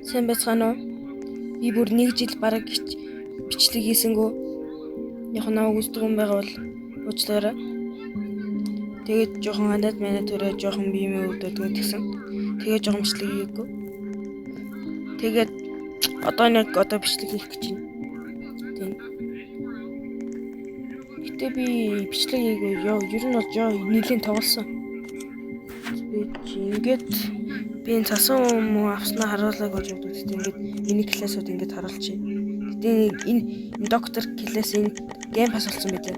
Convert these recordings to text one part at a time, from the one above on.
Сайн байцгаана уу? Би бүр 1 жил бараг бичлэг хийсэнгүү. Яг намайг үздэг юм байгаа бол уучлаарай. Тэгээд жоохон хандаад манай төрөө жоохон биемээ өвдөд гэсэн. Тэгээд жоохон бичлэг хийгээгүй. Тэгээд одоо бичлэг хийх гэж байна. Тийм. Гэтэ би бичлэг хийгээгүй. Ер нь бол нэлийн тоглосон. Ингээд би энэ цасан юм авснаа харуулаг гэж боддог. Ингээд миний классууд ингээд харуулчих. Гэтэ энэ доктор класс энэ гейм пас болсон байлаа.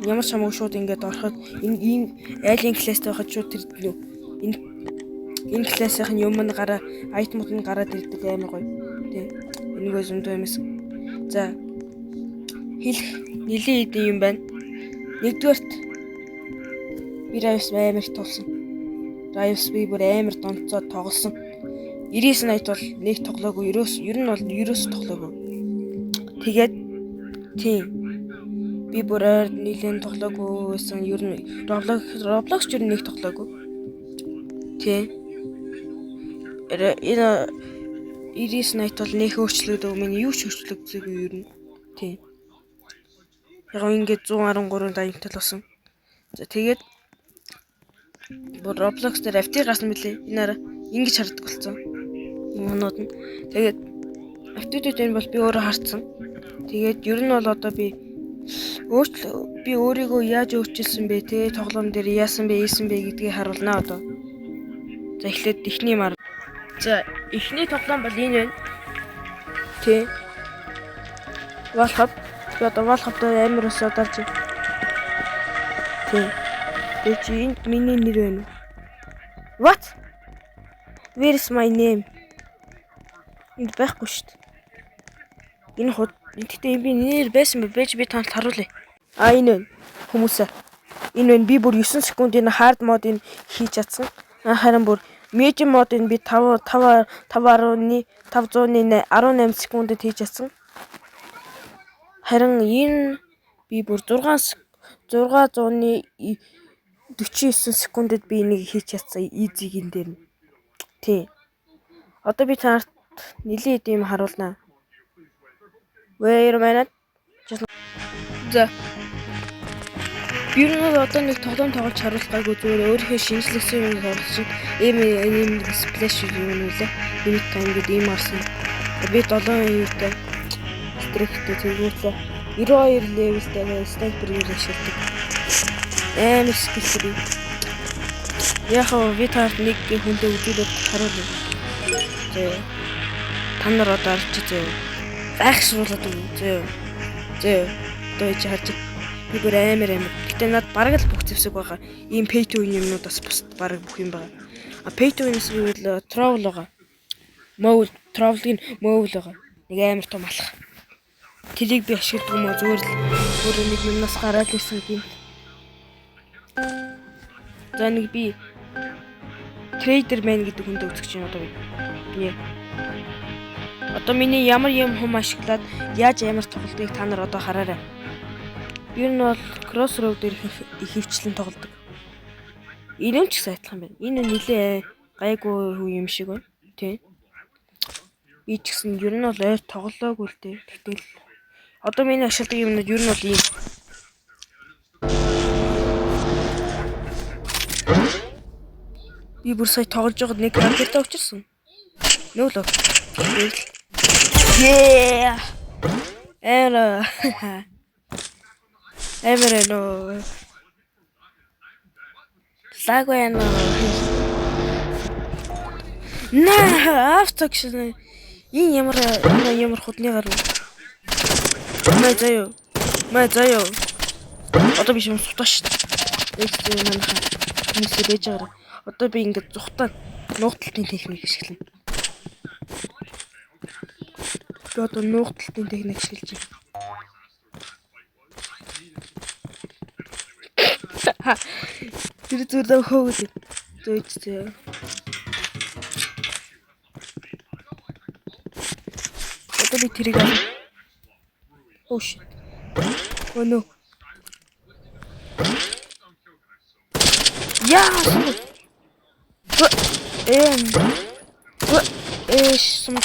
Ямар ч хамаагүй шууд ингээд ороход энэ айлын класстай байхад шууд тэр энэ классийн юм гараа айтмууд нь гараад ирдэг амар гоё. Тийм. Энэгээ зөндөө юмс. За хэлэх нэлийн идэв юм байна. Нэгдүгээрт би Rice амар их тулсан. Rice би бүр амар донцоод тоглосон. 99 бол нэг тоглоогүй. Ер нь бол тоглоогүй. Тэгээд тийм. Би бүр нэлийн тоглоогүй байсан. Ер нь Roblox ч ер нь нэг тоглоогүй. Тийм. Энэ 99 бол нэг өөрчлөгдөв. Миний юу ч өөрчлөгдсөйгүй ер нь. Тийм. Яг ингээд 113 даянтай л болсон. За тэгээд Roblox дээр FT гарсан мөлий. Энэ ингэж харагддаг болсон. Юмнууд нь. Тэгээд FT-д энэ бол би өөрөө харцсан. Тэгээд ер нь бол одоо би өөрийгөө яаж өөрчилсөн бэ те тоглоом дээр яасан бэ гэдгийг харуулнаа одоо. За эхлээд эхний мар. За эхний тоглоом бол энэ байна. Тэ. Walhub. Би одоо Walhub дээр амар ус ударч. Тэ. Тэгээд энд миний нэр байна. What? Where is my name? Энд байхгүй шүү дээ. Энэ хот тэгтээ би нэр байсан байж би танд харуулъя. Энэ хүмүүсээ. Энэ байна би бүр 9 секундын hard модыг хийж чадсан. Харин бүр medium модыг би 518 секундэд хийж чадсан. Харин энэ би бүр 649 секундэд би энийг хийж чадсан easy-гийн дээр. Тий. Одоо би танарт нэлийн идэв юм харуулнаа. Wait a minute. За. Би одоо нэг тоглоом тоглож харуулах гайгүй зүгээр өөрийнхөө шинжлэхсэн юм оруулсан. Ийм сплэш юм үлээ. Нэг ингээд ийм арсан. Би 7 юутай стриктэй зэрэгтэй 92 левелтэй снайперээр ашигладаг. Амар скиллтэй. Яг би таарт нэг хүндээ үзүүлээд харуулъя. Зөө. Та нар одоо арч зөө. Айхшруулаад үү. Зөө. Одоо чи харж би бүр амар. Гэтэ над бараг л бүх зэвсэг байгаа. Ийм pay to win юмнуудаас бус бараг бүх юм байгаа. Pay to win-с гэвэл travel байгаа. Travel-ийн mobile байгаа. Нэг амар том алах. Тэрийг би ашигладаг юм уу зүгээр л бүр нэг юмнаас гараад ирсэн юм. За нэг би trader man гэдэг хүндээ үзэж байна одоо би. Одоо миний ямар юм хум ашиглаад яаж ямар тоглолтыг та нар одоо хараарай. Ер нь бол Crossroad дээр их хөвчлэн тоглодог. Энэ ч их сайтлах юм байна. Энэ нилээ гайгүй юм шиг байна. Тий. Би ч гэсэн ер нь бол тоглоог үлдээ. Тэгтэл одоо миний ашигладаг юмнууд ер нь бол ийм. Би бүр сая тоглож байгаад нэг характертай очирсон. Нөөлөө. Yeah. Эмэрэнэ. Лагвэн. Автокшн. Энэ ямар худны гар вэ? Май заяа. Одоо би юм суташ. Эцэг манайхаа хүмүүсээ байж байгаа. Одоо би ингээд зүхтаа нуугталтын техник ашиглана. Одоо нуугталтын техник ашиглаж байна. Тэр зүгээр хөөгөл. Зөөж. Одоо би тэрийг Oh shit. Oh no. Yeah. сум.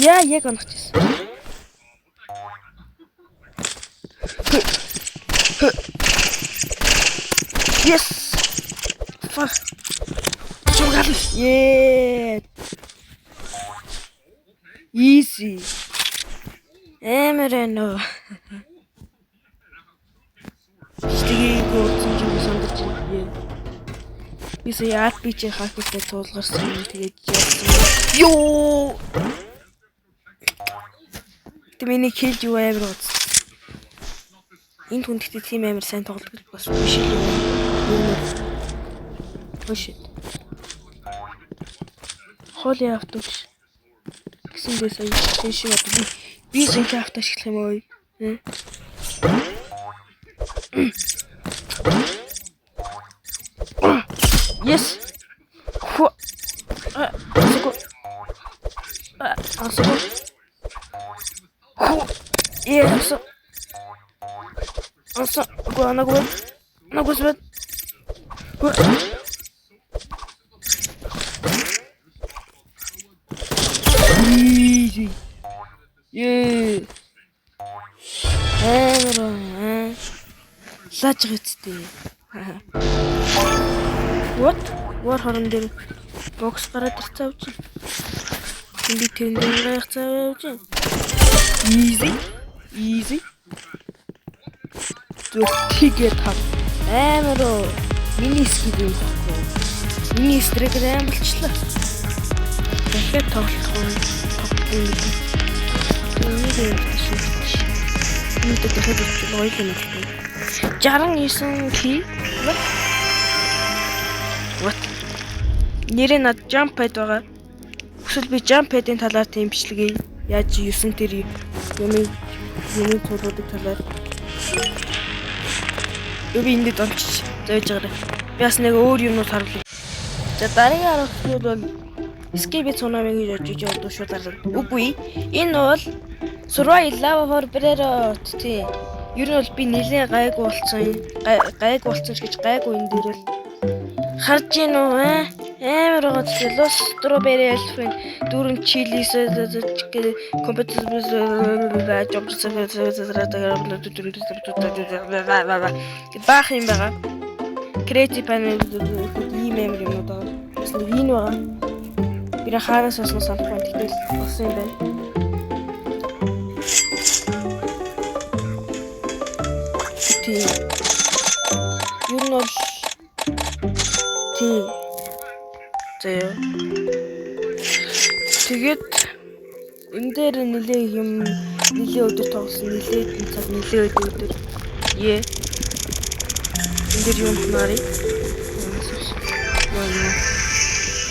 Яа, яг оногчсон. Yes. Fuck. Yeah. Easy. Эмэрэнэ. Стигийг гооцсон юм сандарч байна. Би сая RPG хакертэй туулгарсан юм тэгээд ёо. Тэмээний кил юу амар гоц. Энэ хүн гэхдээ тийм амар сайн тоглож бас биш л юм. Хөшөө. Холи авточ. Гэсэн би сая тийш бод. Би сая авточ ашиглах юм уу? Yes. Yes. Also, go. Easy. Yeah. Лаач гэцтэй. What? War хорон дээр бокс гараад ирцээ авч. Энд тэндээ гарцаа авч. Easy. Зүгтгээд хав. Амар уу. Миний скид юм баггүй. Миний стрек амар болчлаа. Дахиад тоглох уу? Нэг дахиад болчихлоо юм. 69 ки. What? Нэрээ над jump pad байгаа. Эсвэл би jump pad-ийн талаар тийм бичлэгээ яаж 9 тэр юм тулуудыг талаар би энд донч зөөж байгаа. Би бас нэг өөр юмнууд харуулъя. За дараагийн харуулт бол Escape Tsunami гэж очиж явдаг шүү дараа. Үгүй. Энэ бол Survival Lava for Brerot тий. Ер нь бол би нэлээд гайгүй болцсон ч гэж гайгүй энэ дээр бол харж гин үү амар байгаа ч Lost Strawberry Elephant дөрөн чилис компьютер баах юм байгаа. Creative panel ийм амар юм уу. Бас нэг энэ байгаа. Би хаараас сонсон санахгүй тэгэл болсон юм байна. Тий. Юу нь бол тий. Тэгээд энэ дээр нэлээ өдөр тоглосон, нэлээ цаг нэлээ өдөр. Ээ. Энэ дээр юм нарыг.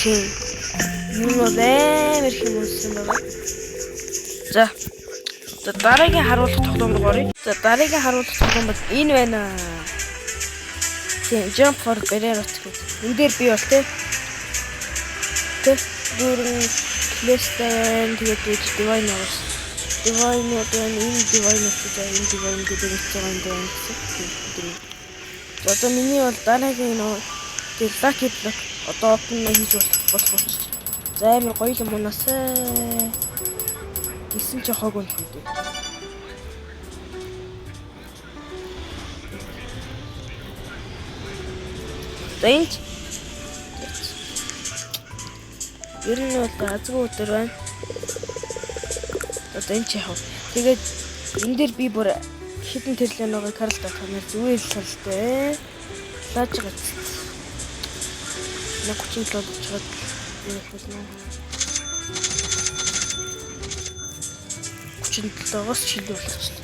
Тий. Юу нь амар хэмүүлсэн байгаа. За дараагийн харуулах тоглоом руу оръё. За дараагийн харуулах тоглоом бол энэ байна. Тийм, Jump for Brerot гэх. Энэ дээр би бол тэ дөрөв Listen тэгээд Divine Hours. Divine гэдэг хэвчээ юм гэсэн. За миний бол дараагийн нөө тэр Lucky Block одоо open хийж болох болчих. За амар гоё юм унаасаа. Гисэн ч хог болох үү. Энд ер нь бол азгүй өдөр байна. Одоо энэ ч яах вэ? Тэгээд энэ дээр би бүр хитэн тэрлэн байгаа Карл Тамир зүгээр л салтай. Лааж байгаа. Нэг 30 доллар чад юу болно. 37-оос шилүү болчихсон.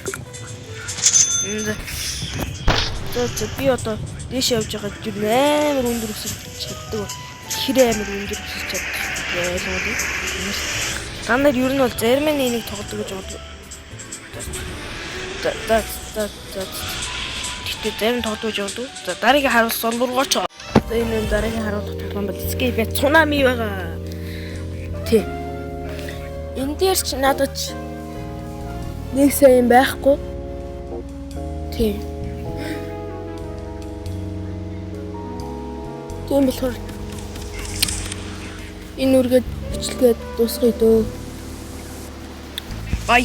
За би одоо дэш явж байгаа юм амар өндөр өсөж чаддаг. Хэр амар өндөр өсөж чаддаг. Та нар ер нь бол зарим нь энийг тоглодог гэж боддог. Тэгтээ зарим тоглодог гэж боддог. За дараагийн харуулт солруугооч. За энэ дараагийн харуулт тоглоом бол Escape Tsunami байгаа. Тий. Энэ дээр ч надад нэг сайн байхгүй. Тий. Тийм болохоор энэ үргээд бичлэгээ дуусгая дөө. Бай.